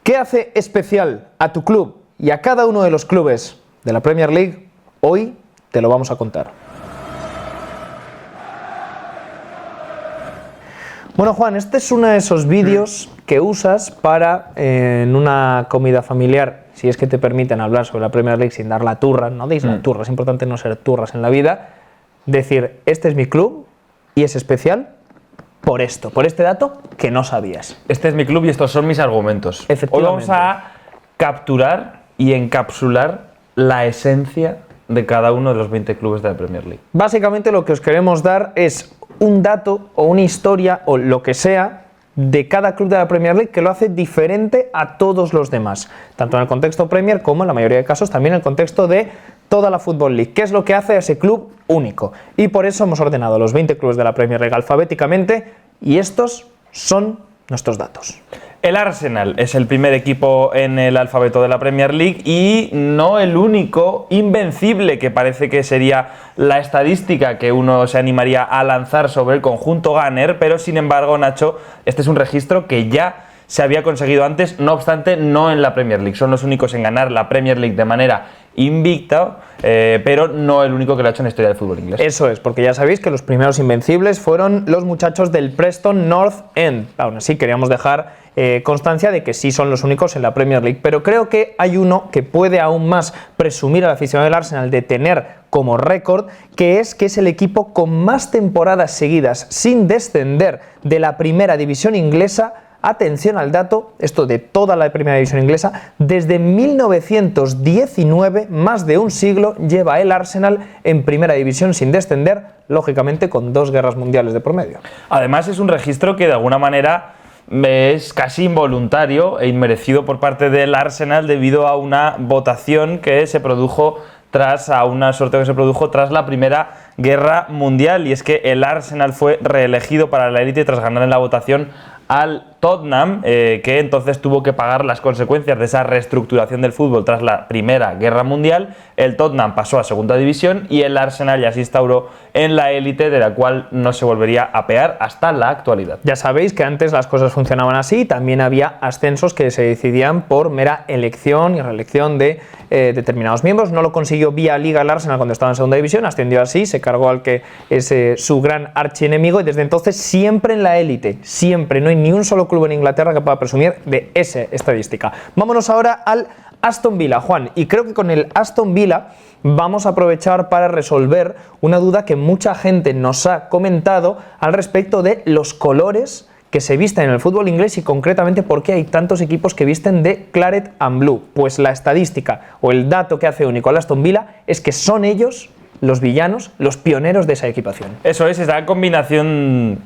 ¿Qué hace especial a tu club y a cada uno de los clubes de la Premier League? Hoy te lo vamos a contar. Bueno, Juan, este es uno de esos vídeos que usas para, en una comida familiar, si es que te permiten hablar sobre la Premier League sin dar la turra, no deis la turra, es importante no ser turras en la vida, decir, este es mi club y es especial por esto, por este dato que no sabías. Este es mi club y estos son mis argumentos. Hoy vamos a capturar y encapsular la esencia de cada uno de los 20 clubes de la Premier League. Básicamente lo que os queremos dar es un dato o una historia o lo que sea de cada club de la Premier League que lo hace diferente a todos los demás, tanto en el contexto Premier como en la mayoría de casos también en el contexto de toda la Football League. ¿Qué es lo que hace a ese club único? Y por eso hemos ordenado los 20 clubes de la Premier League alfabéticamente y estos son nuestros datos. El Arsenal es el primer equipo en el alfabeto de la Premier League y no el único invencible, que parece que sería la estadística que uno se animaría a lanzar sobre el conjunto Gunner, pero sin embargo, Nacho, este es un registro que ya se había conseguido antes, no obstante, no en la Premier League. Son los únicos en ganar la Premier League de manera invicta, pero no el único que lo ha hecho en la historia del fútbol inglés. Eso es, porque ya sabéis que los primeros invencibles fueron los muchachos del Preston North End. Aún así, queríamos dejar constancia de que sí son los únicos en la Premier League, pero creo que hay uno que puede aún más presumir a la afición del Arsenal de tener como récord, que es el equipo con más temporadas seguidas sin descender de la primera división inglesa. Atención al dato, esto de toda la primera división inglesa, desde 1919, más de un siglo, lleva el Arsenal en primera división sin descender, lógicamente con 2 guerras mundiales de por medio. Además es un registro que de alguna manera es casi involuntario e inmerecido por parte del Arsenal debido a una votación que se produjo tras la Primera Guerra Mundial, y es que el Arsenal fue reelegido para la élite tras ganar en la votación al Tottenham, que entonces tuvo que pagar las consecuencias de esa reestructuración del fútbol tras la Primera Guerra Mundial. El Tottenham pasó a segunda división y el Arsenal ya se instauró en la élite, de la cual no se volvería a apear hasta la actualidad. Ya sabéis que antes las cosas funcionaban así, también había ascensos que se decidían por mera elección y reelección de determinados miembros. No lo consiguió vía Liga el Arsenal cuando estaba en segunda división, ascendió así, se cargó al que es su gran archienemigo y desde entonces siempre en la élite, siempre, no hay ni un solo club en Inglaterra que pueda presumir de esa estadística. Vámonos ahora al Aston Villa, Juan, y creo que con el Aston Villa vamos a aprovechar para resolver una duda que mucha gente nos ha comentado al respecto de los colores que se visten en el fútbol inglés y concretamente por qué hay tantos equipos que visten de claret and blue. Pues la estadística o el dato que hace único al Aston Villa es que son ellos los villanos, los pioneros de esa equipación. Eso es, esa combinación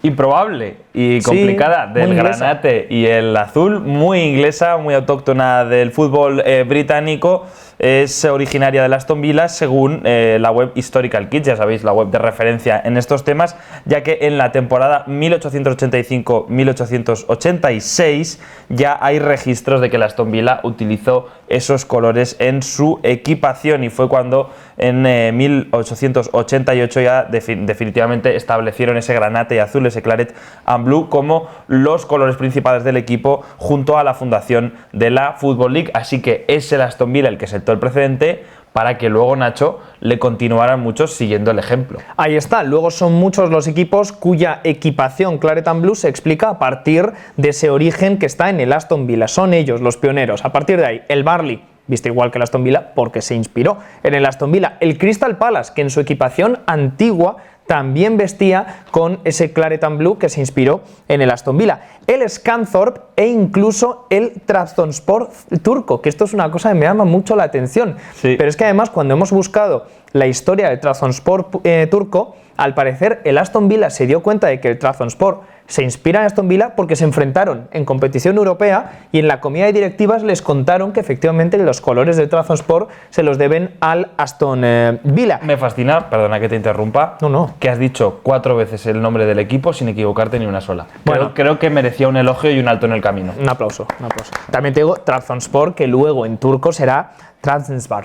improbable y complicada del granate y el azul, muy inglesa, muy autóctona del fútbol británico. Es originaria de Aston Villa según la web Historical Kids, ya sabéis, la web de referencia en estos temas, ya que en la temporada 1885-1886 ya hay registros de que el Aston Villa utilizó esos colores en su equipación, y fue cuando en 1888 ya definitivamente establecieron ese granate y azul, ese claret and blue, como los colores principales del equipo junto a la fundación de la Football League. Así que es el Aston Villa el que sentó el precedente para que luego, Nacho, le continuaran muchos siguiendo el ejemplo. Ahí está, luego son muchos los equipos cuya equipación claret and blue se explica a partir de ese origen que está en el Aston Villa. Son ellos los pioneros. A partir de ahí, el Burnley viste igual que el Aston Villa porque se inspiró en el Aston Villa. El Crystal Palace, que en su equipación antigua también vestía con ese claret and blue que se inspiró en el Aston Villa. El Scunthorpe e incluso el Trabzonspor turco, que esto es una cosa que me llama mucho la atención. Sí. Pero es que además cuando hemos buscado la historia del Trabzonspor turco, al parecer el Aston Villa se dio cuenta de que el Trabzonspor se inspira en Aston Villa porque se enfrentaron en competición europea y en la comida de directivas les contaron que efectivamente los colores del Trabzonspor se los deben al Aston Villa. Me fascina, perdona que te interrumpa, que has dicho 4 veces el nombre del equipo sin equivocarte ni una sola. Bueno, creo que merecía un elogio y un alto en el camino. Un aplauso, un aplauso. También te digo Trabzonspor, que luego en turco será Trabzonspor.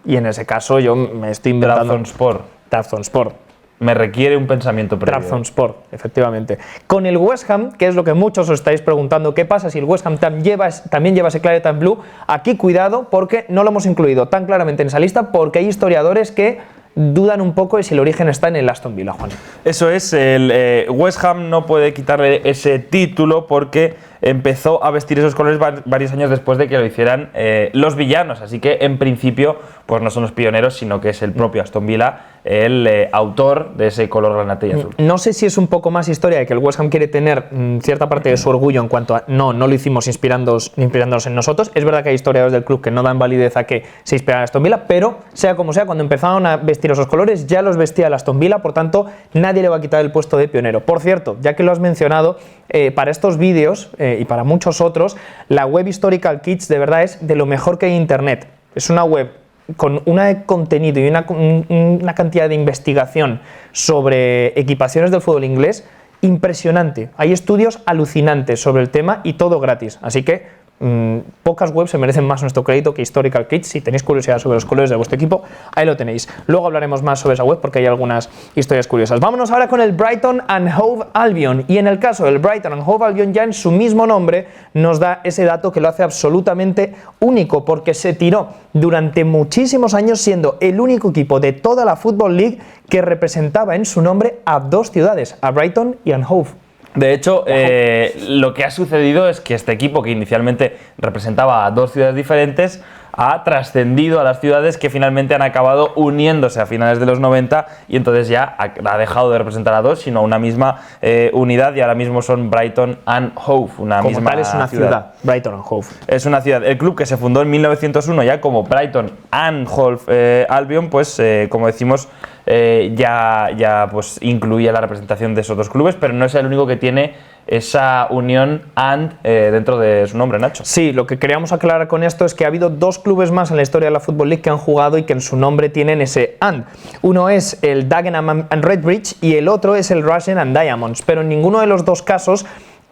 Y en ese caso yo me estoy inventando... Trabzonspor. Trabzonspor. me requiere un pensamiento previo. Trabzonspor, efectivamente. Con el West Ham, que es lo que muchos os estáis preguntando, ¿qué pasa si el West Ham también lleva ese Claret and Blue? Aquí cuidado, porque no lo hemos incluido tan claramente en esa lista, porque hay historiadores que dudan un poco de si el origen está en el Aston Villa, Juan. Eso es, el West Ham no puede quitarle ese título porque empezó a vestir esos colores varios años después de que lo hicieran los villanos, así que en principio pues no son los pioneros, sino que es el propio Aston Villa el autor de ese color granate y azul. No sé si es un poco más historia de que el West Ham quiere tener cierta parte de su orgullo en cuanto a no lo hicimos inspirándonos en nosotros. Es verdad que hay historiadores del club que no dan validez a que se inspirara en Aston Villa, pero sea como sea, cuando empezaron a vestir esos colores ya los vestía el Aston Villa, por tanto nadie le va a quitar el puesto de pionero. Por cierto, ya que lo has mencionado, para estos vídeos y para muchos otros, la web Historical Kits de verdad es de lo mejor que hay en internet. Es una web con un contenido y una cantidad de investigación sobre equipaciones del fútbol inglés impresionante. Hay estudios alucinantes sobre el tema y todo gratis, así que pocas webs se merecen más nuestro crédito que Historical Kits. Si tenéis curiosidad sobre los colores de vuestro equipo, ahí lo tenéis. Luego hablaremos más sobre esa web porque hay algunas historias curiosas. Vámonos ahora con el Brighton and Hove Albion, y en el caso del Brighton and Hove Albion, ya en su mismo nombre nos da ese dato que lo hace absolutamente único, porque se tiró durante muchísimos años siendo el único equipo de toda la Football League que representaba en su nombre a dos ciudades, a Brighton y a Hove. De hecho, lo que ha sucedido es que este equipo, que inicialmente representaba a dos ciudades diferentes, ha trascendido a las ciudades que finalmente han acabado uniéndose a finales de los 90, y entonces ya ha dejado de representar a dos, sino a una misma unidad, y ahora mismo son Brighton and Hove, Como tal es una ciudad, Brighton and Hove. Es una ciudad. El club, que se fundó en 1901 ya como Brighton and Hove Albion, pues como decimos, ya pues incluía la representación de esos dos clubes, pero no es el único que tiene esa unión and dentro de su nombre, Nacho. Sí, lo que queríamos aclarar con esto es que ha habido dos clubes más en la historia de la Football League que han jugado y que en su nombre tienen ese and. Uno es el Dagenham and Redbridge y el otro es el Russian and Diamonds, pero en ninguno de los dos casos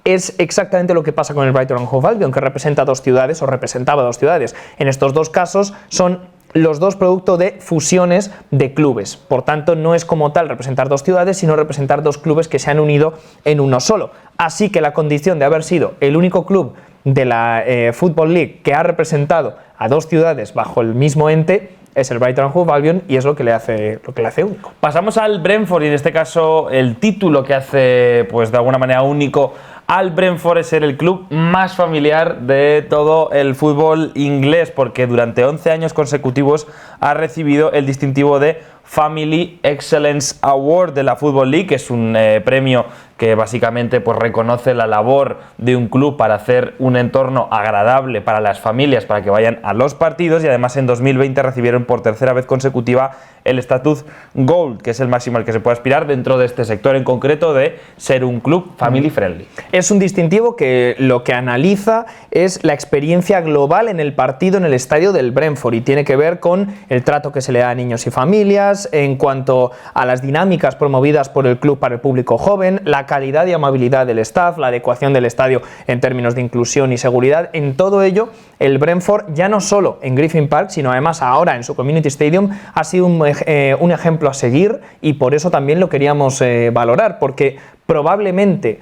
es exactamente lo que pasa con el Brighton and Hove Albion, que representa dos ciudades o representaba dos ciudades. En estos dos casos son los dos producto de fusiones de clubes, por tanto no es como tal representar dos ciudades, sino representar dos clubes que se han unido en uno solo. Así que la condición de haber sido el único club de la Football League que ha representado a dos ciudades bajo el mismo ente es el Brighton and Hove Albion, y es lo que le hace único. Pasamos al Brentford, y en este caso el título que hace pues de alguna manera único al Brentford es ser el club más familiar de todo el fútbol inglés, porque durante 11 años consecutivos ha recibido el distintivo de Family Excellence Award de la Football League, que es un premio que básicamente pues reconoce la labor de un club para hacer un entorno agradable para las familias, para que vayan a los partidos, y además en 2020 recibieron por tercera vez consecutiva el estatus Gold, que es el máximo al que se puede aspirar dentro de este sector en concreto de ser un club family friendly. Es un distintivo que lo que analiza es la experiencia global en el partido en el estadio del Brentford, y tiene que ver con el trato que se le da a niños y familias, en cuanto a las dinámicas promovidas por el club para el público joven, la calidad y amabilidad del staff, la adecuación del estadio en términos de inclusión y seguridad. En todo ello, el Brentford, ya no solo en Griffin Park, sino además ahora en su Community Stadium, ha sido un ejemplo a seguir, y por eso también lo queríamos valorar, porque probablemente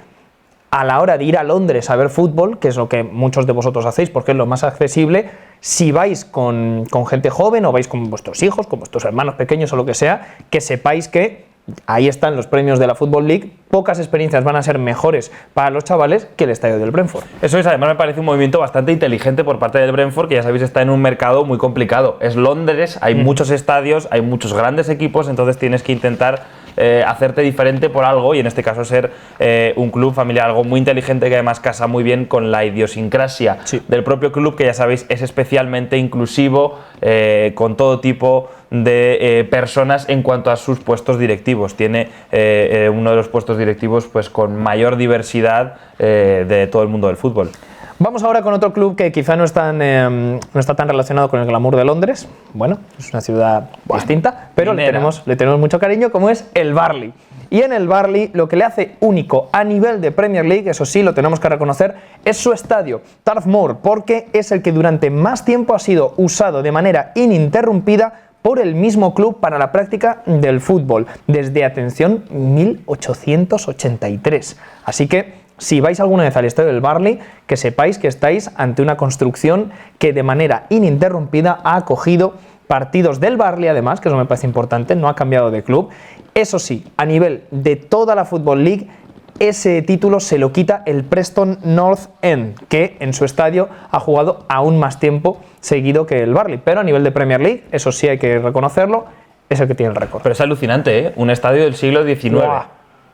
a la hora de ir a Londres a ver fútbol, que es lo que muchos de vosotros hacéis porque es lo más accesible, si vais con gente joven o vais con vuestros hijos, con vuestros hermanos pequeños o lo que sea, que sepáis que ahí están los premios de la Football League. Pocas experiencias van a ser mejores para los chavales que el estadio del Brentford. Eso es, además me parece un movimiento bastante inteligente por parte del Brentford, que ya sabéis está en un mercado muy complicado. Es Londres, hay muchos estadios, hay muchos grandes equipos, entonces tienes que intentar hacerte diferente por algo, y en este caso ser un club familiar, algo muy inteligente que además casa muy bien con la idiosincrasia del propio club, que ya sabéis es especialmente inclusivo, con todo tipo de personas en cuanto a sus puestos directivos. Tiene uno de los puestos directivos pues con mayor diversidad de todo el mundo del fútbol. Vamos ahora con otro club que quizá no está tan relacionado con el glamour de Londres. Bueno, es una ciudad distinta, pero le tenemos mucho cariño, como es el Burnley. Y en el Burnley lo que le hace único a nivel de Premier League, eso sí, lo tenemos que reconocer, es su estadio, Turf Moor, porque es el que durante más tiempo ha sido usado de manera ininterrumpida por el mismo club para la práctica del fútbol, desde, atención, 1883. Así que, si vais alguna vez al estadio del Burnley, que sepáis que estáis ante una construcción que de manera ininterrumpida ha acogido partidos del Burnley, además, que eso me parece importante, no ha cambiado de club. Eso sí, a nivel de toda la Football League, ese título se lo quita el Preston North End, que en su estadio ha jugado aún más tiempo seguido que el Burnley. Pero a nivel de Premier League, eso sí hay que reconocerlo, es el que tiene el récord. Pero es alucinante, ¿eh? Un estadio del siglo XIX. ¡Buah!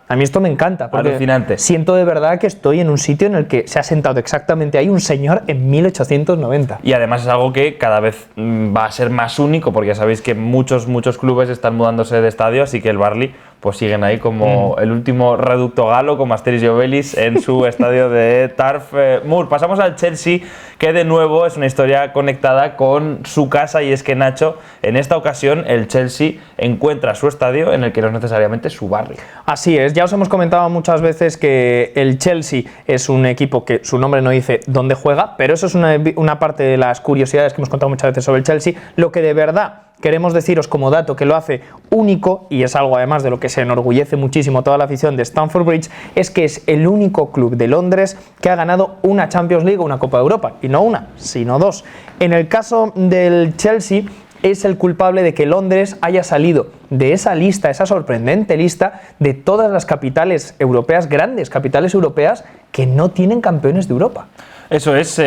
A mí esto me encanta, porque alucinante. Siento de verdad que estoy en un sitio en el que se ha sentado exactamente ahí un señor en 1890. Y además es algo que cada vez va a ser más único, porque ya sabéis que muchos clubes están mudándose de estadio, así que el Burnley pues siguen ahí como el último reducto galo, como Asterix y Obelix en su estadio de Turf Moor. Pasamos al Chelsea, que de nuevo es una historia conectada con su casa, y es que, Nacho, en esta ocasión el Chelsea encuentra su estadio en el que no es necesariamente su barrio. Así es, ya os hemos comentado muchas veces que el Chelsea es un equipo que su nombre no dice dónde juega, pero eso es una parte de las curiosidades que hemos contado muchas veces sobre el Chelsea. Lo que de verdad queremos deciros como dato que lo hace único, y es algo además de lo que se enorgullece muchísimo toda la afición de Stamford Bridge, es que es el único club de Londres que ha ganado una Champions League o una Copa de Europa, y no una, sino dos. En el caso del Chelsea, es el culpable de que Londres haya salido de esa lista, esa sorprendente lista de todas las capitales europeas, grandes capitales europeas, que no tienen campeones de Europa. Eso es.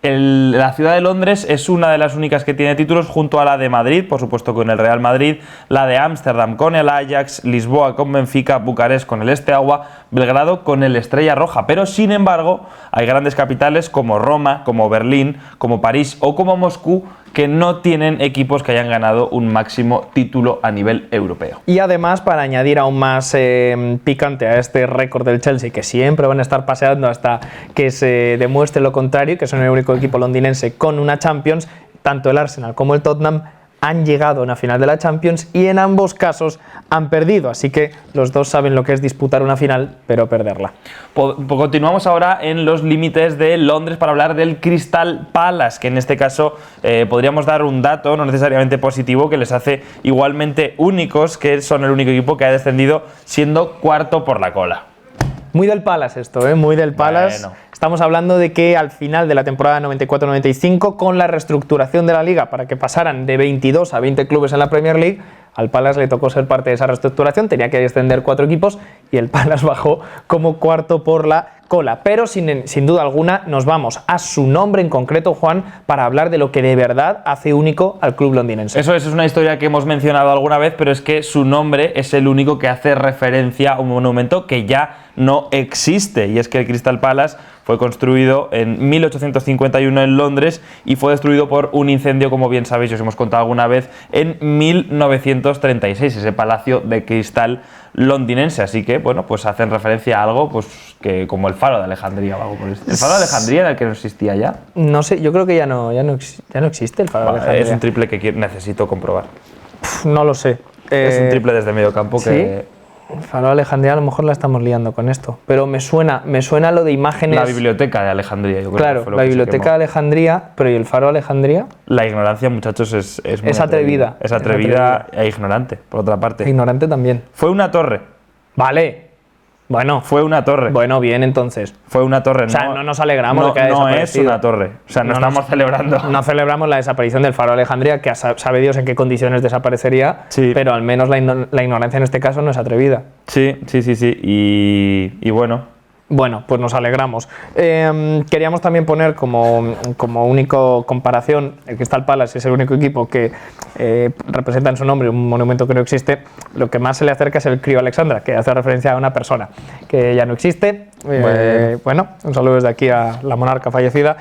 La ciudad de Londres es una de las únicas que tiene títulos, junto a la de Madrid, por supuesto con el Real Madrid, la de Ámsterdam con el Ajax, Lisboa con Benfica, Bucarest con el Steaua, Belgrado con el Estrella Roja. Pero sin embargo hay grandes capitales como Roma, como Berlín, como París o como Moscú, que no tienen equipos que hayan ganado un máximo título a nivel europeo. Y además, para añadir aún más picante a este récord del Chelsea, que siempre van a estar paseando hasta que se demuestre lo contrario, que son el único equipo londinense con una Champions, tanto el Arsenal como el Tottenham han llegado a una final de la Champions y en ambos casos han perdido, así que los dos saben lo que es disputar una final, pero perderla. Continuamos ahora en los límites de Londres para hablar del Crystal Palace, que en este caso podríamos dar un dato no necesariamente positivo que les hace igualmente únicos, que son el único equipo que ha descendido siendo cuarto por la cola. Muy del Palace esto, muy del Palace. Bueno. Estamos hablando de que al final de la temporada 94-95, con la reestructuración de la liga para que pasaran de 22 a 20 clubes en la Premier League, al Palace le tocó ser parte de esa reestructuración, tenía que descender 4 equipos y el Palace bajó como cuarto por la cola. Pero sin duda alguna nos vamos a su nombre en concreto, Juan, para hablar de lo que de verdad hace único al club londinense. Eso es una historia que hemos mencionado alguna vez, pero es que su nombre es el único que hace referencia a un monumento que ya no existe, y es que el Crystal Palace fue construido en 1851 en Londres y fue destruido por un incendio, como bien sabéis, os hemos contado alguna vez, en 1936, ese palacio de cristal londinense. Así que, bueno, pues hacen referencia a algo pues que como el Faro de Alejandría o algo por el estilo. ¿El Faro de Alejandría era el que no existía ya? No sé, yo creo que ya no existe el Faro de Alejandría. Es un triple que necesito comprobar. No lo sé. Es un triple desde medio campo que... ¿Sí? Faro de Alejandría, a lo mejor la estamos liando con esto, pero me suena lo de imágenes. La biblioteca de Alejandría, yo creo. Claro, que fue lo la que biblioteca de Alejandría, pero ¿y el Faro de Alejandría? La ignorancia, muchachos, es muy atrevida. Es atrevida e ignorante, por otra parte. Ignorante también. Fue una torre. Vale. Bueno. Fue una torre. Bueno, bien, entonces. Fue una torre. O sea, no nos alegramos de que haya desaparecido. No es una torre. O sea, no estamos celebrando. No celebramos la desaparición del Faro de Alejandría, que sabe Dios en qué condiciones desaparecería, sí. Pero al menos la ignorancia en este caso no es atrevida. Sí. Y bueno. Bueno, pues nos alegramos. Queríamos también poner como único comparación, el Crystal Palace es el único equipo que representa en su nombre un monumento que no existe. Lo que más se le acerca es el Crío Alexandra, que hace referencia a una persona que ya no existe. Bueno, un saludo desde aquí a la monarca fallecida,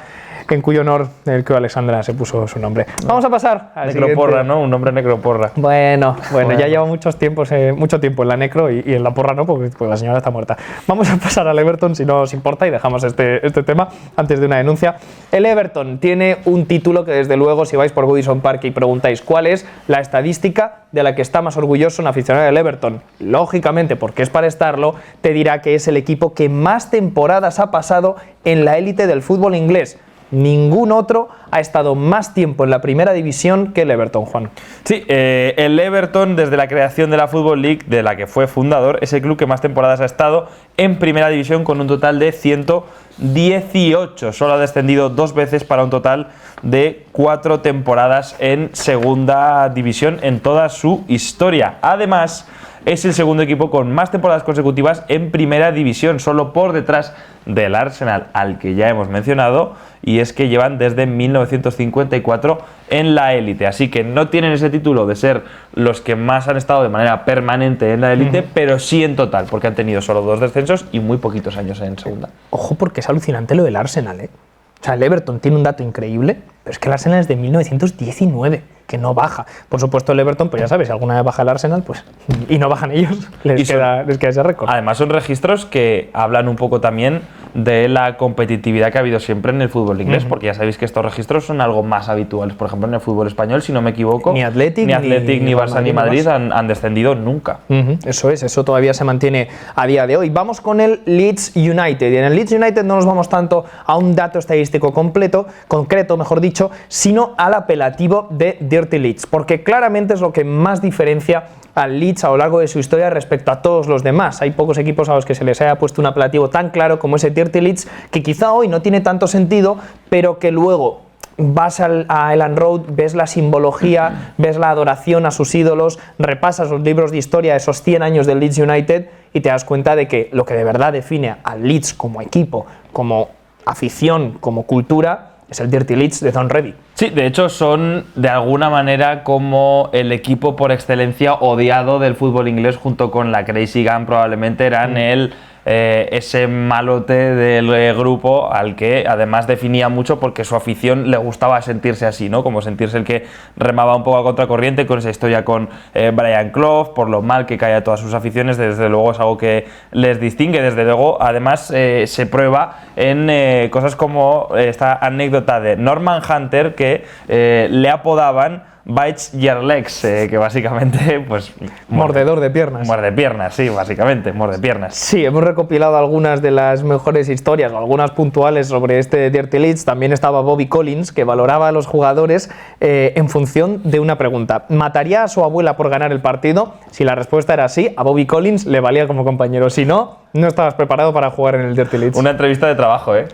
en cuyo honor el Crío Alexandra se puso su nombre. Vamos a pasar al necroporra, siguiente. ¿no? Un nombre necroporra. Bueno, ya lleva mucho tiempo en la necro y en la porra no, porque la señora está muerta. Vamos a pasar al Everton, si no os importa, y dejamos este tema antes de una denuncia. El Everton tiene un título que, desde luego, si vais por Goodison Park y preguntáis cuál es la estadística de la que está más orgulloso un aficionado del Everton, lógicamente, porque es para estarlo, te dirá que es el equipo que más temporadas ha pasado en la élite del fútbol inglés. Ningún otro ha estado más tiempo en la primera división que el Everton, Juan. Sí, el Everton, desde la creación de la Football League, de la que fue fundador, es el club que más temporadas ha estado en primera división, con un total de 118. Solo ha descendido 2 veces para un total de 4 temporadas en segunda división en toda su historia. Además, es el segundo equipo con más temporadas consecutivas en primera división, solo por detrás del Arsenal, al que ya hemos mencionado, y es que llevan desde 1954 en la élite. Así que no tienen ese título de ser los que más han estado de manera permanente en la élite, pero sí en total, porque han tenido solo 2 descensos y muy poquitos años en segunda. Ojo, porque es alucinante lo del Arsenal, ¿eh? O sea, el Everton tiene un dato increíble, pero es que el Arsenal es de 1919, que no baja. Por supuesto, el Everton, pues ya sabes, si alguna vez baja el Arsenal, pues y no bajan ellos, les queda ese récord. Además, son registros que hablan un poco también de la competitividad que ha habido siempre en el fútbol inglés, porque ya sabéis que estos registros son algo más habituales. Por ejemplo, en el fútbol español, si no me equivoco, ni Athletic, ni Barça, ni Madrid han descendido nunca. Eso todavía se mantiene a día de hoy. Vamos con el Leeds United. Y en el Leeds United no nos vamos tanto a un dato estadístico concreto, mejor dicho, sino al apelativo de Dirty Leeds, porque claramente es lo que más diferencia al Leeds a lo largo de su historia respecto a todos los demás. Hay pocos equipos a los que se les haya puesto un apelativo tan claro como ese Dirty Leeds, que quizá hoy no tiene tanto sentido, pero que luego vas a Elland Road, ves la simbología, ves la adoración a sus ídolos, repasas los libros de historia de esos 100 años del Leeds United y te das cuenta de que lo que de verdad define al Leeds como equipo, como afición, como cultura, es el Dirty Leeds de Don Revie. Sí, de hecho son de alguna manera como el equipo por excelencia odiado del fútbol inglés, junto con la Crazy Gang. Probablemente eran ese malote del grupo al que además definía mucho porque su afición le gustaba sentirse así, ¿no? Como sentirse el que remaba un poco a contracorriente, con esa historia con Brian Clough, por lo mal que cae a todas sus aficiones. Desde luego es algo que les distingue. Desde luego, además, se prueba en cosas como esta anécdota de Norman Hunter, que le apodaban Bites Your Legs, que básicamente, pues... Mordedor de piernas. Muerde piernas, sí, básicamente, muerde piernas. Sí, hemos recopilado algunas de las mejores historias, o algunas puntuales sobre este Dirty Leeds. También estaba Bobby Collins, que valoraba a los jugadores en función de una pregunta. ¿Mataría a su abuela por ganar el partido? Si la respuesta era sí, a Bobby Collins le valía como compañero. Si no, no estabas preparado para jugar en el Dirty Leeds. Una entrevista de trabajo, ¿eh?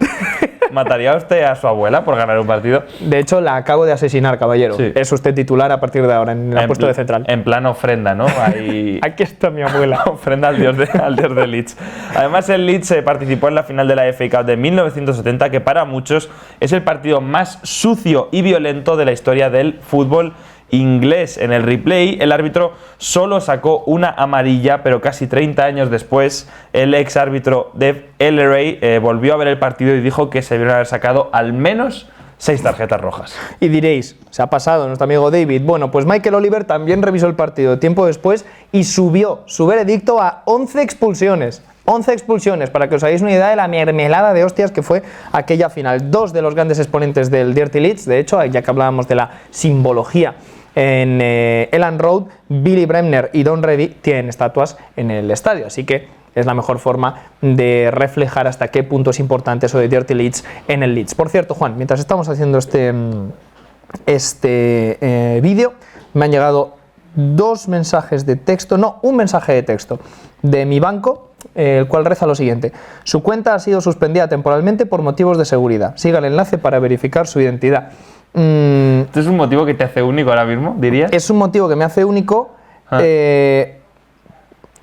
¿Mataría usted a su abuela por ganar un partido? De hecho, la acabo de asesinar, caballero. Sí. Es usted titular a partir de ahora en el puesto de central. En plan ofrenda, ¿no? Ahí... Aquí está mi abuela. Ofrenda al dios de Leeds. Además, el Leeds participó en la final de la FA Cup de 1970, que para muchos es el partido más sucio y violento de la historia del fútbol inglés. En el replay, el árbitro solo sacó una amarilla, pero casi 30 años después, el ex árbitro Dave Elleray volvió a ver el partido y dijo que se debieron haber sacado al menos 6 tarjetas rojas. Y diréis, se ha pasado nuestro amigo David. Bueno, pues Michael Oliver también revisó el partido tiempo después y subió su veredicto a 11 expulsiones. 11 expulsiones, para que os hagáis una idea de la mermelada de hostias que fue aquella final. 2 de los grandes exponentes del Dirty Leeds, de hecho, ya que hablábamos de la simbología en Elland Road, Billy Bremner y Don Revie tienen estatuas en el estadio, así que es la mejor forma de reflejar hasta qué punto es importante eso de Dirty Leeds en el Leeds. Por cierto, Juan, mientras estamos haciendo este vídeo, me han llegado 2 mensajes de texto, no, un mensaje de texto de mi banco, el cual reza lo siguiente: su cuenta ha sido suspendida temporalmente por motivos de seguridad. Siga el enlace para verificar su identidad. ¿Este es un motivo que te hace único ahora mismo, dirías? Es un motivo que me hace único.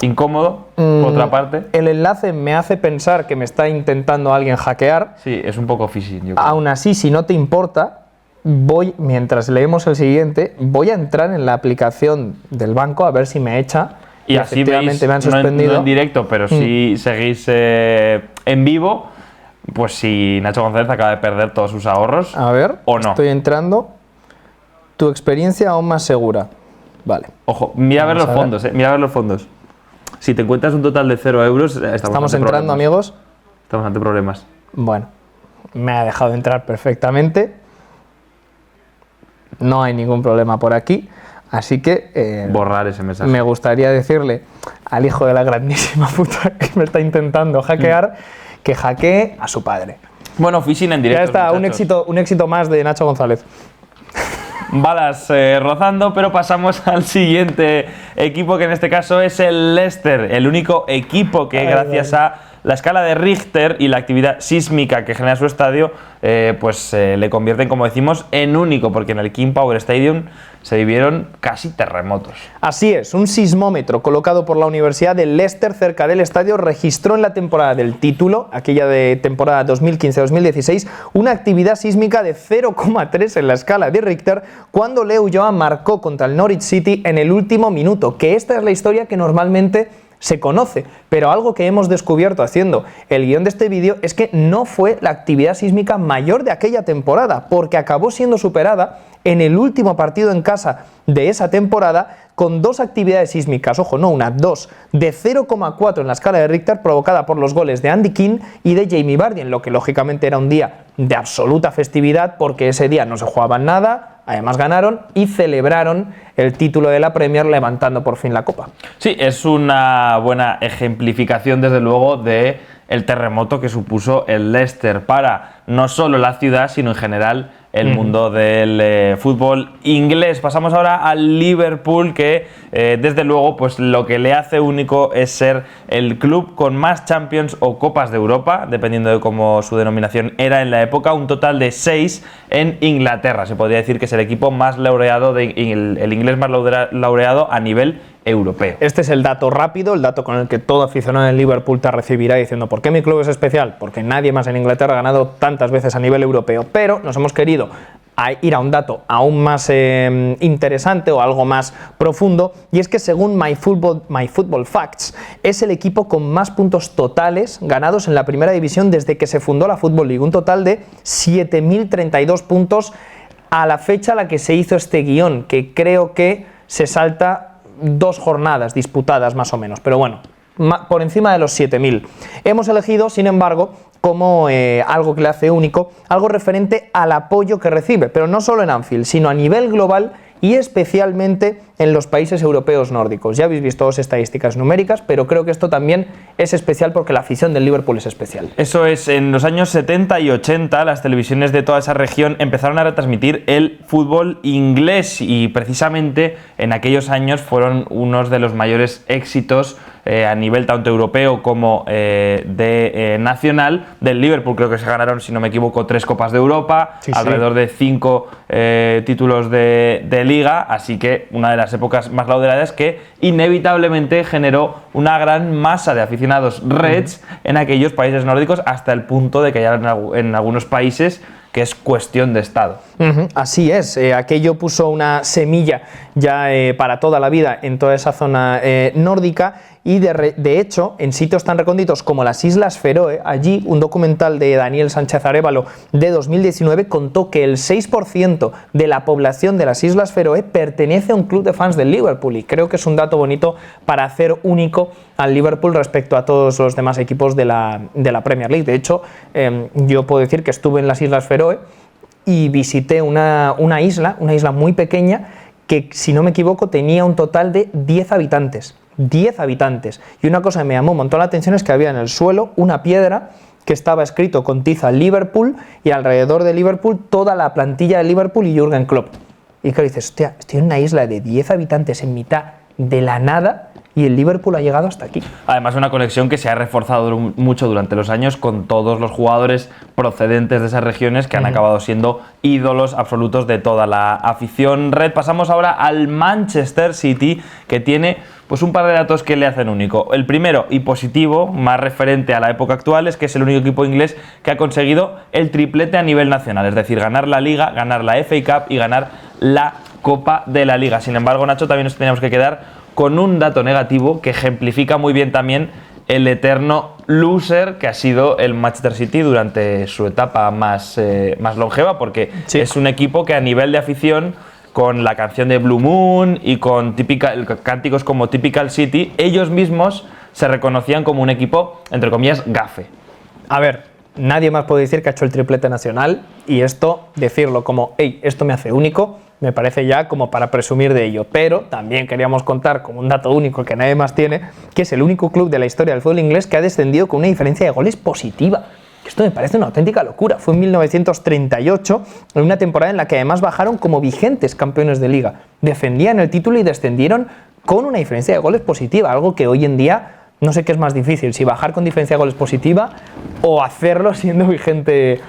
Incómodo, por otra parte. El enlace me hace pensar que me está intentando alguien hackear. Sí, es un poco phishing, yo creo. Aún así, si no te importa, mientras leemos el siguiente, voy a entrar en la aplicación del banco a ver si me echa. Y así veis, me han suspendido. No en directo, pero si seguís en vivo, pues si Nacho González acaba de perder todos sus ahorros. A ver, o no. Estoy entrando. Tu experiencia aún más segura. Vale. Ojo, mira a ver los fondos, mira a ver los fondos. Si te encuentras un total de 0 euros, estamos entrando, amigos. Estamos ante problemas. Bueno, me ha dejado entrar perfectamente. No hay ningún problema por aquí. Así que... borrar ese mensaje. Me gustaría decirle al hijo de la grandísima puta que me está intentando hackear que hackee a su padre. Bueno, fishing en directo. Ya está, muchachos. un éxito más de Nacho González. Balas rozando, pero pasamos al siguiente equipo, que en este caso es el Leicester, el único equipo que gracias a la escala de Richter y la actividad sísmica que genera su estadio, le convierten, como decimos, en único, porque en el King Power Stadium se vivieron casi terremotos. Así es, un sismómetro colocado por la Universidad de Leicester cerca del estadio registró en la temporada del título, aquella de temporada 2015-2016, una actividad sísmica de 0,3 en la escala de Richter cuando Leo Joan marcó contra el Norwich City en el último minuto, que esta es la historia que normalmente se conoce, pero algo que hemos descubierto haciendo el guión de este vídeo es que no fue la actividad sísmica mayor de aquella temporada, porque acabó siendo superada en el último partido en casa de esa temporada con dos actividades sísmicas, ojo, no una, dos, de 0,4 en la escala de Richter, provocada por los goles de Andy King y de Jamie Vardy, en lo que lógicamente era un día de absoluta festividad, porque ese día no se jugaban nada. Además ganaron y celebraron el título de la Premier levantando por fin la copa. Sí, es una buena ejemplificación desde luego de el terremoto que supuso el Leicester para no solo la ciudad, sino en general el mundo del fútbol inglés. Pasamos ahora al Liverpool, que desde luego pues lo que le hace único es ser el club con más Champions o Copas de Europa, dependiendo de cómo su denominación era en la época, un total de 6 en Inglaterra. Se podría decir que es el equipo más laureado, el inglés más laureado a nivel europeo. Este es el dato rápido, el dato con el que todo aficionado en Liverpool te recibirá diciendo ¿por qué mi club es especial? Porque nadie más en Inglaterra ha ganado tantas veces a nivel europeo, pero nos hemos querido ir a un dato aún más interesante o algo más profundo, y es que según MyFootball Facts es el equipo con más puntos totales ganados en la primera división desde que se fundó la Football League, un total de 7.032 puntos a la fecha a la que se hizo este guión, que creo que se salta 2 jornadas disputadas más o menos, pero bueno, por encima de los 7.000. Hemos elegido, sin embargo, como algo que le hace único, algo referente al apoyo que recibe, pero no solo en Anfield, sino a nivel global y especialmente en los países europeos nórdicos. Ya habéis visto 2 estadísticas numéricas, pero creo que esto también es especial porque la afición del Liverpool es especial. Eso es, en los años 70 y 80 las televisiones de toda esa región empezaron a retransmitir el fútbol inglés y precisamente en aquellos años fueron unos de los mayores éxitos a nivel tanto europeo como nacional del Liverpool. Creo que se ganaron, si no me equivoco, 3 Copas de Europa, alrededor de 5 títulos de Liga, así que una de las épocas más laureadas que inevitablemente generó una gran masa de aficionados Reds en aquellos países nórdicos, hasta el punto de que ya en algunos países que es cuestión de Estado. Así es, aquello puso una semilla ya para toda la vida en toda esa zona nórdica y de hecho en sitios tan recónditos como las Islas Feroe, allí un documental de Daniel Sánchez Arévalo de 2019 contó que el 6% de la población de las Islas Feroe pertenece a un club de fans del Liverpool, y creo que es un dato bonito para hacer único al Liverpool respecto a todos los demás equipos de la Premier League. De hecho, yo puedo decir que estuve en las Islas Feroe y visité una isla muy pequeña que, si no me equivoco, tenía un total de 10 habitantes. 10 habitantes. Y una cosa que me llamó un montón la atención es que había en el suelo una piedra que estaba escrito con tiza Liverpool y alrededor de Liverpool toda la plantilla de Liverpool y Jürgen Klopp. Y claro, dices, hostia, estoy en una isla de 10 habitantes en mitad de la nada y el Liverpool ha llegado hasta aquí. Además, una conexión que se ha reforzado mucho durante los años con todos los jugadores procedentes de esas regiones que han acabado siendo ídolos absolutos de toda la afición red. Pasamos ahora al Manchester City, que tiene pues un par de datos que le hacen único. El primero, y positivo, más referente a la época actual, es que es el único equipo inglés que ha conseguido el triplete a nivel nacional, es decir, ganar la Liga, ganar la FA Cup y ganar la Copa de la Liga. Sin embargo, Nacho, también nos teníamos que quedar con un dato negativo que ejemplifica muy bien también el eterno loser que ha sido el Manchester City durante su etapa más longeva, porque es un equipo que a nivel de afición, con la canción de Blue Moon y con cánticos como Typical City, ellos mismos se reconocían como un equipo, entre comillas, gafe. A ver, nadie más puede decir que ha hecho el triplete nacional, y esto, decirlo como, hey, esto me hace único, me parece ya como para presumir de ello. Pero también queríamos contar como un dato único que nadie más tiene, que es el único club de la historia del fútbol inglés que ha descendido con una diferencia de goles positiva. Esto me parece una auténtica locura. Fue en 1938, en una temporada en la que además bajaron como vigentes campeones de liga. Defendían el título y descendieron con una diferencia de goles positiva, algo que hoy en día no sé qué es más difícil, si bajar con diferencia de goles positiva o hacerlo siendo vigente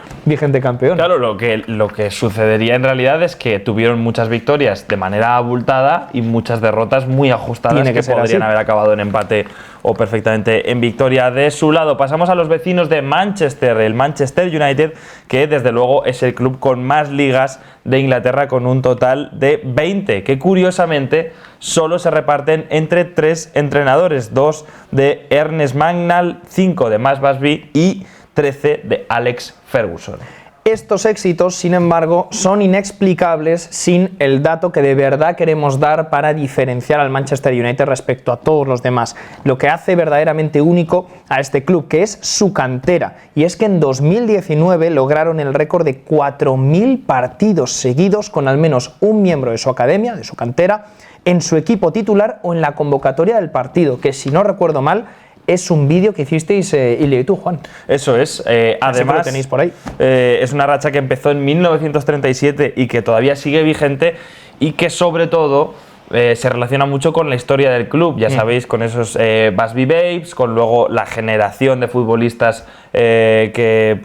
campeón. Claro, lo que sucedería en realidad es que tuvieron muchas victorias de manera abultada y muchas derrotas muy ajustadas que podrían haber acabado en empate o perfectamente en victoria. De su lado pasamos a los vecinos de Manchester, el Manchester United, que desde luego es el club con más ligas de Inglaterra, con un total de 20, que curiosamente solo se reparten entre 3 entrenadores, 2 de Ernest Magnall, 5 de Matt Busby y 13 de Alex Ferguson. Estos éxitos, sin embargo, son inexplicables sin el dato que de verdad queremos dar para diferenciar al Manchester United respecto a todos los demás. Lo que hace verdaderamente único a este club, que es su cantera. Y es que en 2019 lograron el récord de 4.000 partidos seguidos con al menos un miembro de su academia, de su cantera, en su equipo titular o en la convocatoria del partido, que si no recuerdo mal, es un vídeo que hicisteis Ilya y tú, Juan. Eso es. Además, lo tenéis por ahí. Es una racha que empezó en 1937 y que todavía sigue vigente y que sobre todo se relaciona mucho con la historia del club. Ya sabéis, con esos Busby Babes, con luego la generación de futbolistas que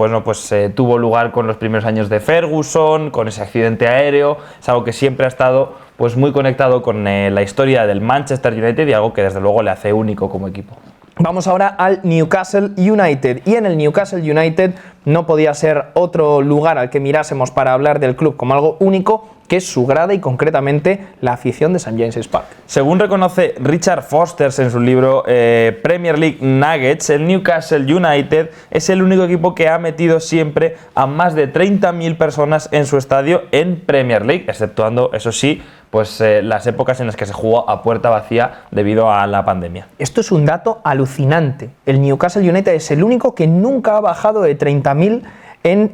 tuvo lugar con los primeros años de Ferguson, con ese accidente aéreo. Es algo que siempre ha estado pues muy conectado con la historia del Manchester United y algo que desde luego le hace único como equipo. Vamos ahora al Newcastle United, y en el Newcastle United no podía ser otro lugar al que mirásemos para hablar del club como algo único que es su grada y concretamente la afición de St. James's Park. Según reconoce Richard Foster en su libro Premier League Nuggets, el Newcastle United es el único equipo que ha metido siempre a más de 30.000 personas en su estadio en Premier League, exceptuando, eso sí, pues las épocas en las que se jugó a puerta vacía debido a la pandemia. Esto es un dato alucinante. El Newcastle United es el único que nunca ha bajado de 30.000 en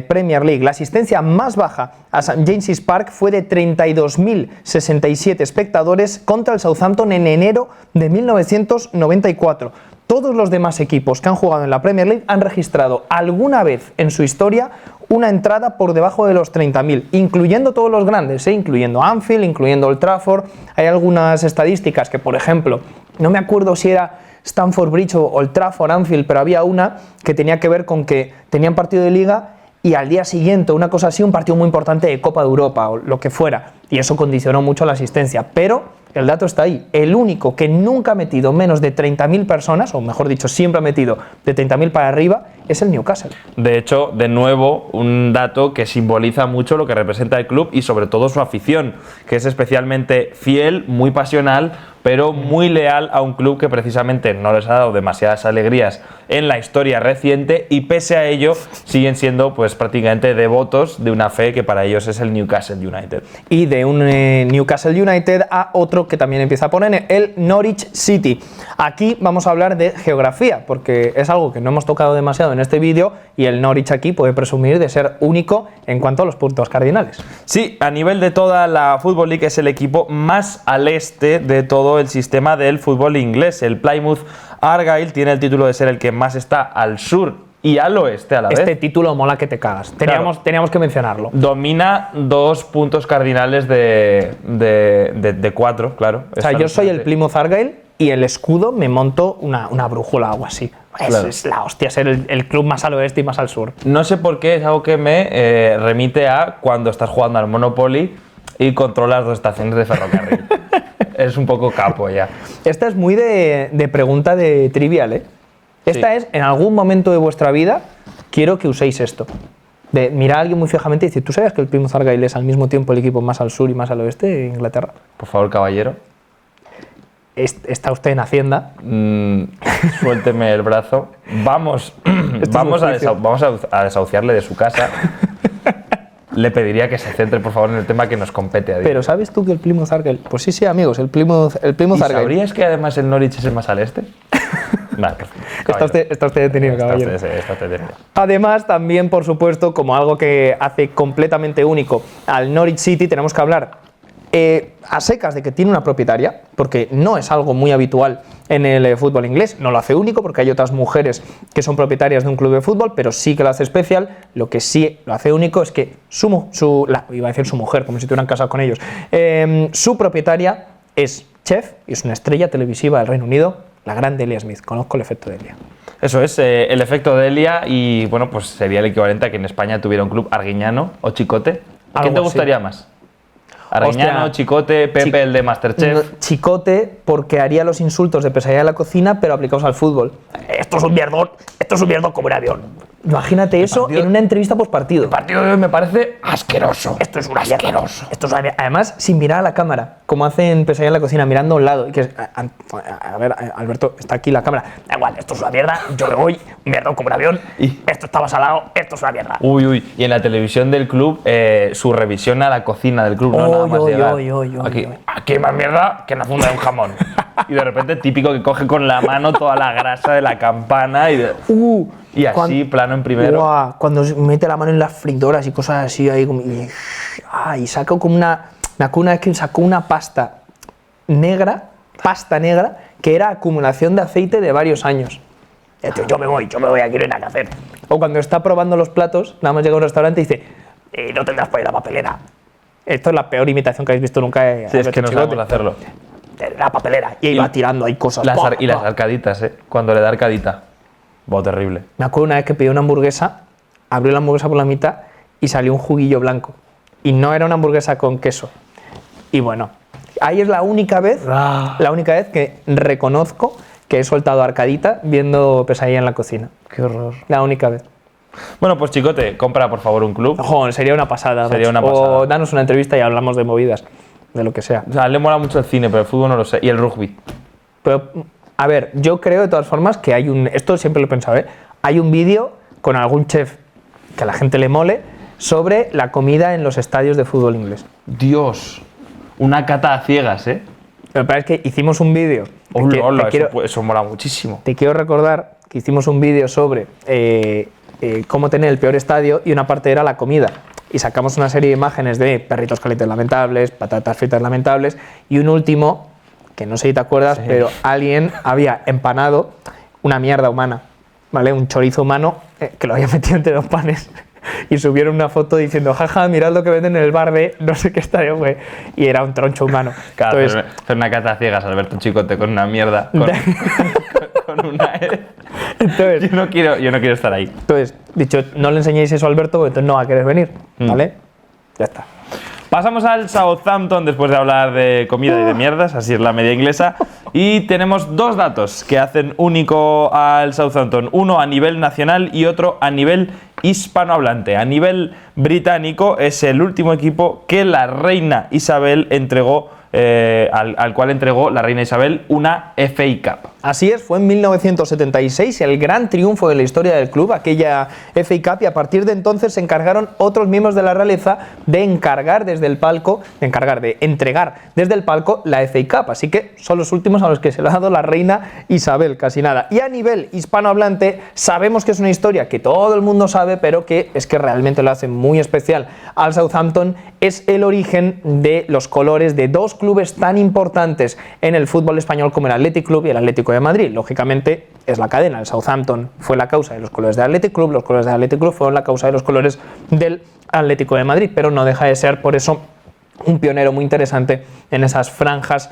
Premier League. La asistencia más baja a St. James's Park fue de 32.067 espectadores contra el Southampton en enero de 1994. Todos los demás equipos que han jugado en la Premier League han registrado alguna vez en su historia una entrada por debajo de los 30.000, incluyendo todos los grandes, incluyendo Anfield, incluyendo Old Trafford. Hay algunas estadísticas que, por ejemplo, no me acuerdo si era Stamford Bridge o Old Trafford, Anfield, pero había una que tenía que ver con que tenían partido de liga y al día siguiente, una cosa así, un partido muy importante de Copa de Europa o lo que fuera, y eso condicionó mucho la asistencia, pero el dato está ahí. El único que nunca ha metido menos de 30.000 personas, o mejor dicho, siempre ha metido de 30.000 para arriba, es el Newcastle. De hecho, de nuevo, un dato que simboliza mucho lo que representa el club y sobre todo su afición, que es especialmente fiel, muy pasional, pero muy leal a un club que precisamente no les ha dado demasiadas alegrías en la historia reciente y pese a ello siguen siendo pues prácticamente devotos de una fe que para ellos es el Newcastle United. Y de un Newcastle United a otro que también empieza a poner, el Norwich City. Aquí vamos a hablar de geografía, porque es algo que no hemos tocado demasiado en este vídeo y el Norwich aquí puede presumir de ser único en cuanto a los puntos cardinales. Sí, a nivel de toda la Football League es el equipo más al este de todo el sistema del fútbol inglés. El Plymouth Argyle tiene el título de ser el que más está al sur y al oeste a la vez. Este título mola que te cagas. Teníamos que mencionarlo. Domina 2 puntos cardinales de 4, claro. O sea, yo soy el Plymouth Argyle y el escudo me monto una brújula o algo así. Claro. Es la hostia ser el club más al oeste y más al sur. No sé por qué, es algo que me remite a cuando estás jugando al Monopoly y controlas 2 estaciones de ferrocarril. Es un poco capo ya. Esta es muy de pregunta de trivial, ¿eh? Esta es, en algún momento de vuestra vida, quiero que uséis esto. De mirar a alguien muy fijamente y decir, ¿tú sabes que el Plymouth Argyle es al mismo tiempo el equipo más al sur y más al oeste de Inglaterra? Por favor, caballero. Está usted en Hacienda. Suélteme el brazo. Vamos a desahuciarle de su casa. Le pediría que se centre, por favor, en el tema que nos compete a día. Pero ¿sabes tú que el Plymouth Argyle? Pues sí, amigos, el Plymouth Argyle. ¿Sabrías que además el Norwich es el más al este? Nah, está usted detenido, caballero. Está usted detenido. Además, también, por supuesto, como algo que hace completamente único al Norwich City, tenemos que hablar a secas de que tiene una propietaria, porque no es algo muy habitual en el fútbol inglés. No lo hace único porque hay otras mujeres que son propietarias de un club de fútbol, pero sí que lo hace especial. Lo que sí lo hace único es que iba a decir su mujer, como si estuvieran casados con ellos, su propietaria es chef y es una estrella televisiva del Reino Unido, la gran Delia Smith. Conozco el efecto Delia. Eso es, el efecto Delia, y bueno, pues sería el equivalente a que en España tuviera un club Arguiñano o Chicote. ¿A quién te gustaría más? Arguiñano, Hostia, Chicote, Pepe, el de Masterchef. Chicote, porque haría los insultos de Pesadilla en la cocina, pero aplicados al fútbol. Esto es un mierdón como un avión. Imagínate eso en una entrevista postpartido. El partido de hoy me parece asqueroso. Esto es asqueroso. Además, sin mirar a la cámara, como hacen Pesadilla en la cocina, mirando a un lado. Y que a ver, Alberto, está aquí la cámara. Da igual, esto es una mierda, yo me voy, un mierdón como un avión. Esto estaba salado, esto es una mierda. Uy. Y en la televisión del club, su revisión a la cocina del club, no nada más llegar. Aquí hay más mierda que en la funda de un jamón. Y de repente, típico que coge con la mano toda la grasa de la campana y así, plano en primero. Cuando mete la mano en las frituras y cosas así, ahí, y saca como una... Me acuerdo una vez que sacó una pasta negra, que era acumulación de aceite de varios años. Yo me voy, aquí no hay nada que hacer. O cuando está probando los platos, nada más llega a un restaurante y dice, no tendrás por ahí la papelera. Esto es la peor imitación que habéis visto nunca. Sí, es que no sabemos hacerlo. La papelera. Y va tirando ahí cosas. Y las arcaditas, cuando le da arcadita. Terrible. Me acuerdo una vez que pidió una hamburguesa, abrió la hamburguesa por la mitad y salió un juguillo blanco. Y no era una hamburguesa con queso. Y bueno, ahí es la única vez que reconozco que he soltado arcadita viendo Pesadilla en la cocina. Qué horror. La única vez. Bueno, pues Chicote, compra por favor un club. Joder, sería una pasada. O danos una entrevista y hablamos de movidas, de lo que sea. O sea, le mola mucho el cine, pero el fútbol no lo sé. Y el rugby. Pero, a ver, yo creo de todas formas que hay esto siempre lo he pensado, hay un vídeo con algún chef que a la gente le mole sobre la comida en los estadios de fútbol inglés. Dios, una cata a ciegas, Lo que pasa es que hicimos un vídeo. Eso mola muchísimo. Te quiero recordar que hicimos un vídeo sobre cómo tener el peor estadio y una parte era la comida. Y sacamos una serie de imágenes de perritos calientes lamentables, patatas fritas lamentables y un último, que no sé si te acuerdas, sí, pero alguien había empanado una mierda humana, ¿vale? Un chorizo humano que lo había metido entre dos panes y subieron una foto diciendo, jaja, mirad lo que venden en el bar de no sé qué estadio fue, y era un troncho humano. Claro, entonces, hacer una cata a ciegas, Alberto Chicote, con una mierda, con una... Entonces, yo no quiero estar ahí. Entonces, dicho, no le enseñéis eso a Alberto, porque entonces no va a querer venir, ¿vale? Ya está. Pasamos al Southampton después de hablar de comida y de mierdas, así es la media inglesa, y tenemos dos datos que hacen único al Southampton, uno a nivel nacional y otro a nivel hispanohablante. A nivel británico es el último equipo que la reina Isabel entregó, al cual entregó la reina Isabel una FA Cup. Así es, fue en 1976 el gran triunfo de la historia del club, aquella FA Cup, y a partir de entonces se encargaron otros miembros de la realeza de entregar desde el palco la FA Cup, así que son los últimos a los que se lo ha dado la reina Isabel, casi nada. Y a nivel hispanohablante sabemos que es una historia que todo el mundo sabe, pero que es que realmente lo hace muy especial al Southampton, es el origen de los colores de dos clubes tan importantes en el fútbol español como el Athletic Club y el Atlético de Madrid. Lógicamente es la cadena, el Southampton fue la causa de los colores del Athletic Club, los colores del Athletic Club fueron la causa de los colores del Atlético de Madrid, pero no deja de ser por eso un pionero muy interesante en esas franjas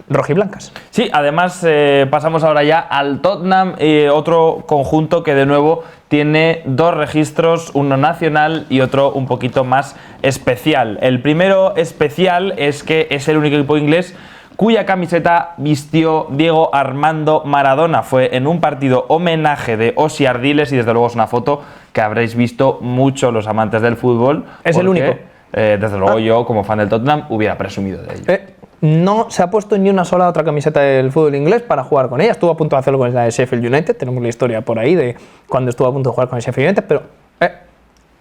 rojiblancas. Sí, además pasamos ahora ya al Tottenham, otro conjunto que de nuevo tiene dos registros, uno nacional y otro un poquito más especial. El primero especial es que es el único equipo inglés cuya camiseta vistió Diego Armando Maradona. Fue en un partido homenaje de Osi Ardiles y desde luego es una foto que habréis visto mucho los amantes del fútbol. Es el único. Desde luego yo, como fan del Tottenham, hubiera presumido de ello. No se ha puesto ni una sola otra camiseta del fútbol inglés para jugar con ella. Estuvo a punto de hacerlo con la de Sheffield United. Tenemos la historia por ahí de cuando estuvo a punto de jugar con el Sheffield United, pero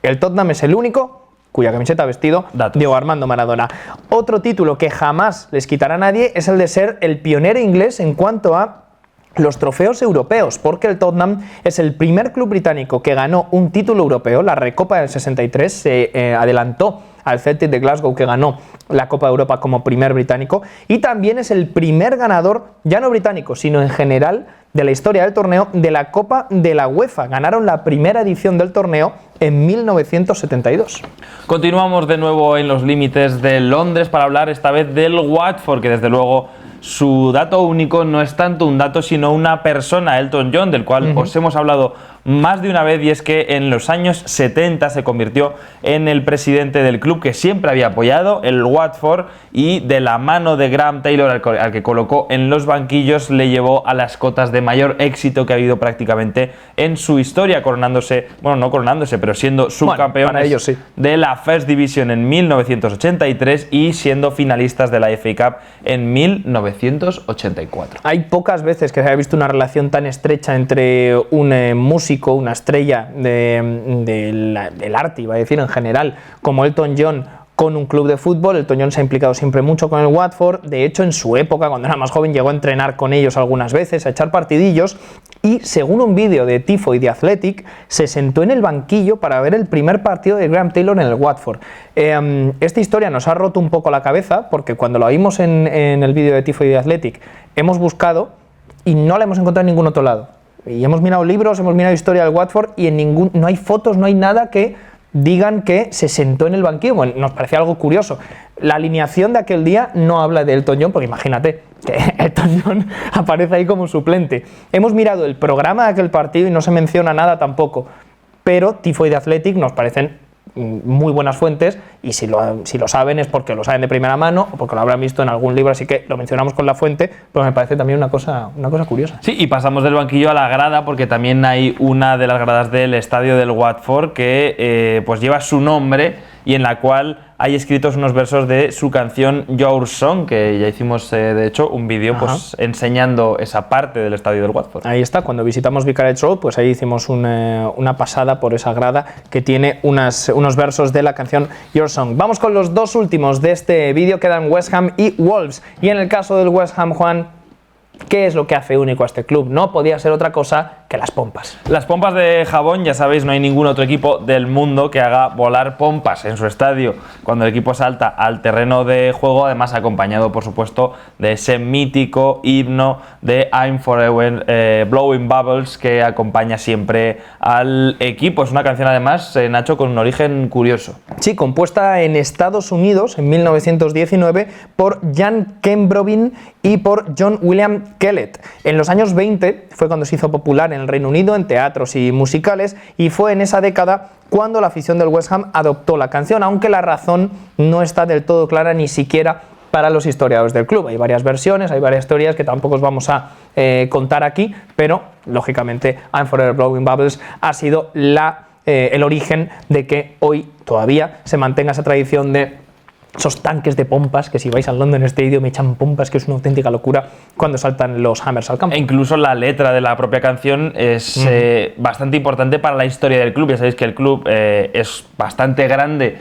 el Tottenham es el único cuya camiseta ha vestido Diego Armando Maradona. Otro título que jamás les quitará a nadie es el de ser el pionero inglés en cuanto a los trofeos europeos, porque el Tottenham es el primer club británico que ganó un título europeo. La Recopa del 63 se adelantó al Celtic de Glasgow, que ganó la Copa de Europa como primer británico, y también es el primer ganador, ya no británico, sino en general, de la historia del torneo, de la Copa de la UEFA. Ganaron la primera edición del torneo en 1972. Continuamos de nuevo en los límites de Londres para hablar esta vez del Watford, que desde luego su dato único no es tanto un dato sino una persona, Elton John, del cual os hemos hablado más de una vez, y es que en los años 70 se convirtió en el presidente del club que siempre había apoyado, el Watford, y de la mano de Graham Taylor, al que colocó en los banquillos, le llevó a las cotas de mayor éxito que ha habido prácticamente en su historia, coronándose, bueno, no coronándose, pero siendo subcampeones de la First Division en 1983 y siendo finalistas de la FA Cup en 1984. Hay pocas veces que se haya visto una relación tan estrecha entre un músico, una estrella del arte, iba a decir en general, como Elton John, con un club de fútbol. Elton John se ha implicado siempre mucho con el Watford. De hecho, en su época, cuando era más joven, llegó a entrenar con ellos algunas veces, a echar partidillos, y según un vídeo de Tifo y de Athletic, se sentó en el banquillo para ver el primer partido de Graham Taylor en el Watford. Esta historia nos ha roto un poco la cabeza, porque cuando lo vimos en el vídeo de Tifo y de Athletic, hemos buscado y no la hemos encontrado en ningún otro lado. Y hemos mirado libros, hemos mirado historia del Watford, y no hay fotos, no hay nada que digan que se sentó en el banquillo. Bueno, nos parecía algo curioso. La alineación de aquel día no habla de Elton John, porque imagínate que Elton John aparece ahí como suplente. Hemos mirado el programa de aquel partido y no se menciona nada tampoco, pero Tifo y de Athletic nos parecen muy buenas fuentes, y si lo saben es porque lo saben de primera mano o porque lo habrán visto en algún libro, así que lo mencionamos con la fuente, pero me parece también una cosa curiosa. Sí, y pasamos del banquillo a la grada, porque también hay una de las gradas del estadio del Watford que pues lleva su nombre y en la cual hay escritos unos versos de su canción Your Song, que ya hicimos de hecho un vídeo pues enseñando esa parte del estadio del Watford. Ahí está, cuando visitamos Vicarage Road, pues ahí hicimos una pasada por esa grada que tiene unos versos de la canción Your Song. Vamos con los dos últimos de este vídeo, quedan West Ham y Wolves, y en el caso del West Ham, Juan, ¿qué es lo que hace único a este club? No podía ser otra cosa que las pompas. Las pompas de jabón, ya sabéis, no hay ningún otro equipo del mundo que haga volar pompas en su estadio cuando el equipo salta al terreno de juego, además acompañado, por supuesto, de ese mítico himno de I'm Forever Blowing Bubbles que acompaña siempre al equipo. Es una canción, además, Nacho, con un origen curioso. Sí, compuesta en Estados Unidos en 1919 por Jan Kembrovin y por John William Kellett. En los años 20 fue cuando se hizo popular en el Reino Unido en teatros y musicales, y fue en esa década cuando la afición del West Ham adoptó la canción, aunque la razón no está del todo clara ni siquiera para los historiadores del club. Hay varias versiones, hay varias teorías que tampoco os vamos a contar aquí, pero lógicamente I'm Forever Blowing Bubbles ha sido el origen de que hoy todavía se mantenga esa tradición de esos tanques de pompas, que si vais al London Stadium me echan pompas, que es una auténtica locura cuando saltan los Hammers al campo. E incluso la letra de la propia canción es bastante importante para la historia del club. Ya sabéis que el club es bastante grande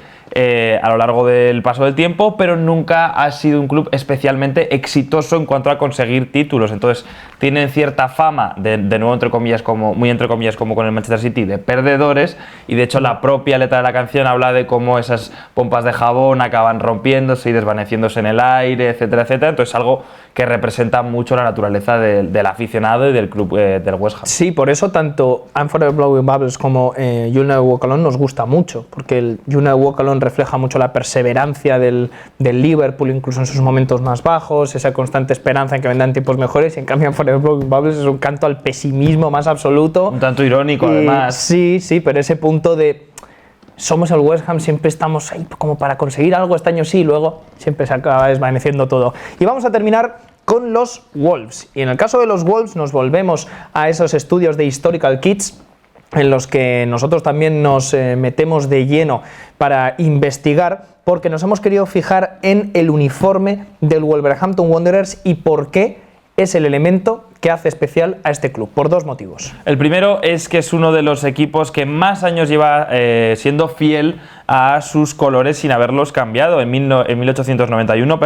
a lo largo del paso del tiempo, pero nunca ha sido un club especialmente exitoso en cuanto a conseguir títulos. Entonces tienen cierta fama, de nuevo entre comillas, como con el Manchester City, de perdedores, y de hecho la propia letra de la canción habla de cómo esas pompas de jabón acaban rompiéndose y desvaneciéndose en el aire, etcétera, etcétera. Entonces algo que representa mucho la naturaleza del aficionado y del club del West Ham. Sí, por eso tanto I'm Forever Blowing Bubbles como You'll Never Walk Alone nos gusta mucho, porque el You'll Never Walk Alone refleja mucho la perseverancia del Liverpool, incluso en sus momentos más bajos, esa constante esperanza en que vendrán tiempos mejores, y en cambio Forever Blowing Bubbles es un canto al pesimismo más absoluto. Un tanto irónico, además. Sí, pero ese punto de somos el West Ham, siempre estamos ahí como para conseguir algo, este año sí, luego siempre se acaba desvaneciendo todo. Y vamos a terminar con los Wolves, y en el caso de los Wolves nos volvemos a esos estudios de Historical Kids en los que nosotros también nos metemos de lleno para investigar, porque nos hemos querido fijar en el uniforme del Wolverhampton Wanderers y por qué es el elemento que hace especial a este club, por dos motivos. El primero es que es uno de los equipos que más años lleva siendo fiel a sus colores sin haberlos cambiado. En 1891,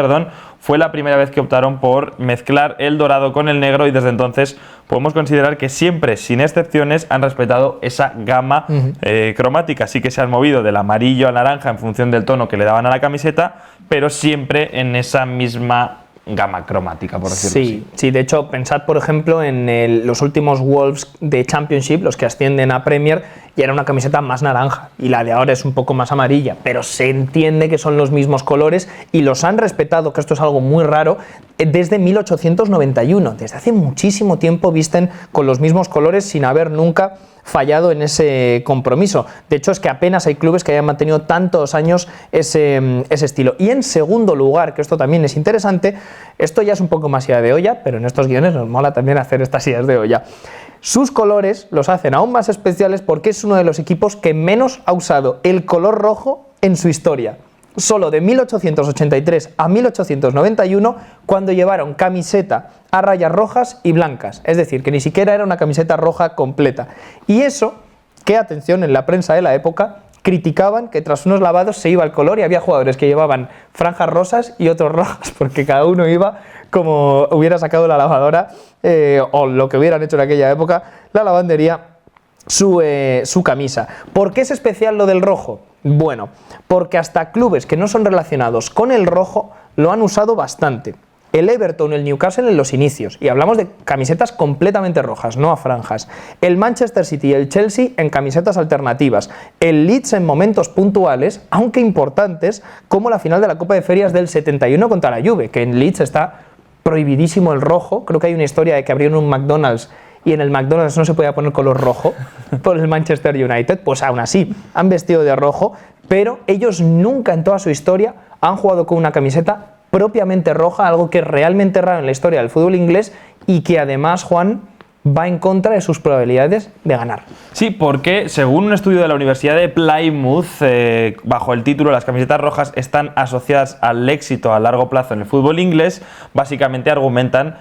fue la primera vez que optaron por mezclar el dorado con el negro y desde entonces podemos considerar que siempre, sin excepciones, han respetado esa gama cromática. Sí que se han movido del amarillo al naranja en función del tono que le daban a la camiseta, pero siempre en esa misma gama cromática, por decirlo así. Sí, de hecho, pensad, por ejemplo, en los últimos Wolves de Championship, los que ascienden a Premier, y era una camiseta más naranja, y la de ahora es un poco más amarilla, pero se entiende que son los mismos colores y los han respetado, que esto es algo muy raro, desde 1891. Desde hace muchísimo tiempo visten con los mismos colores sin haber nunca fallado en ese compromiso. De hecho, es que apenas hay clubes que hayan mantenido tantos años ese estilo. Y en segundo lugar, que esto también es interesante, esto ya es un poco más idea de olla, pero en estos guiones nos mola también hacer estas ideas de olla. Sus colores los hacen aún más especiales porque es uno de los equipos que menos ha usado el color rojo en su historia. Solo de 1883 a 1891, cuando llevaron camiseta a rayas rojas y blancas, es decir, que ni siquiera era una camiseta roja completa. Y eso, que atención, en la prensa de la época criticaban que tras unos lavados se iba el color y había jugadores que llevaban franjas rosas y otros rojas, porque cada uno iba como hubiera sacado la lavadora o lo que hubieran hecho en aquella época, la lavandería, su camisa. ¿Por qué es especial lo del rojo? Bueno, porque hasta clubes que no son relacionados con el rojo lo han usado bastante. El Everton, el Newcastle en los inicios, y hablamos de camisetas completamente rojas, no a franjas. El Manchester City y el Chelsea en camisetas alternativas. El Leeds en momentos puntuales, aunque importantes, como la final de la Copa de Ferias del 71 contra la Juve, que en Leeds está prohibidísimo el rojo. Creo que hay una historia de que abrieron un McDonald's y en el McDonald's no se podía poner color rojo por el Manchester United, pues aún así han vestido de rojo, pero ellos nunca en toda su historia han jugado con una camiseta propiamente roja, algo que es realmente raro en la historia del fútbol inglés y que además, Juan, va en contra de sus probabilidades de ganar. Sí, porque según un estudio de la Universidad de Plymouth, bajo el título "Las camisetas rojas están asociadas al éxito a largo plazo en el fútbol inglés", básicamente argumentan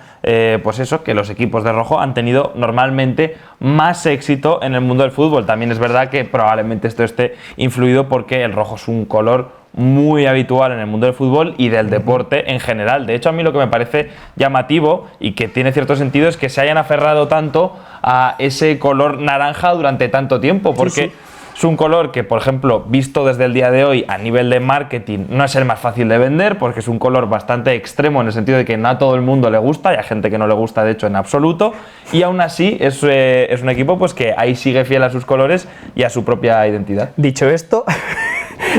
pues eso, que los equipos de rojo han tenido normalmente más éxito en el mundo del fútbol. También es verdad que probablemente esto esté influido porque el rojo es un color muy habitual en el mundo del fútbol y del deporte en general. De hecho, a mí lo que me parece llamativo y que tiene cierto sentido es que se hayan aferrado tanto a ese color naranja durante tanto tiempo, porque es un color que, por ejemplo, visto desde el día de hoy a nivel de marketing, no es el más fácil de vender, porque es un color bastante extremo en el sentido de que no a todo el mundo le gusta, y hay gente que no le gusta, de hecho, en absoluto, y aún así es un equipo pues que ahí sigue fiel a sus colores y a su propia identidad. Dicho esto,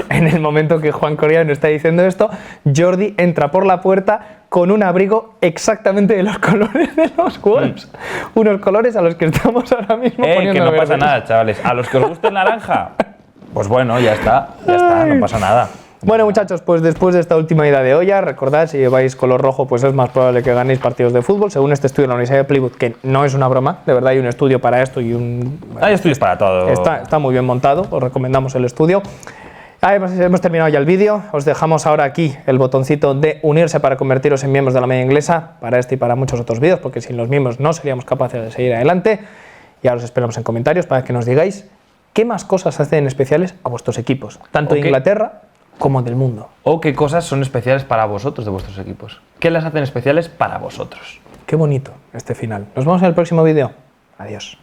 en el momento que Juan Correa está diciendo esto, Jordi entra por la puerta con un abrigo exactamente de los colores de los Wolves. Unos colores a los que estamos ahora mismo poniendo que no verdes. pasa nada, chavales. A los que os guste el naranja, pues bueno, ya está, no pasa nada. Bueno, muchachos, pues después de esta última ida de olla, recordad, si lleváis color rojo, pues es más probable que ganéis partidos de fútbol. Según este estudio de la Universidad de Plymouth, que no es una broma, de verdad hay un estudio para esto y Hay estudios para todo. Está muy bien montado, os recomendamos el estudio. Hemos terminado ya el vídeo, os dejamos ahora aquí el botoncito de unirse para convertiros en miembros de la Media Inglesa, para este y para muchos otros vídeos, porque sin los miembros no seríamos capaces de seguir adelante. Y ahora os esperamos en comentarios para que nos digáis qué más cosas hacen especiales a vuestros equipos, tanto de Inglaterra como del mundo. O qué cosas son especiales para vosotros de vuestros equipos. ¿Qué las hacen especiales para vosotros? Qué bonito este final. Nos vemos en el próximo vídeo. Adiós.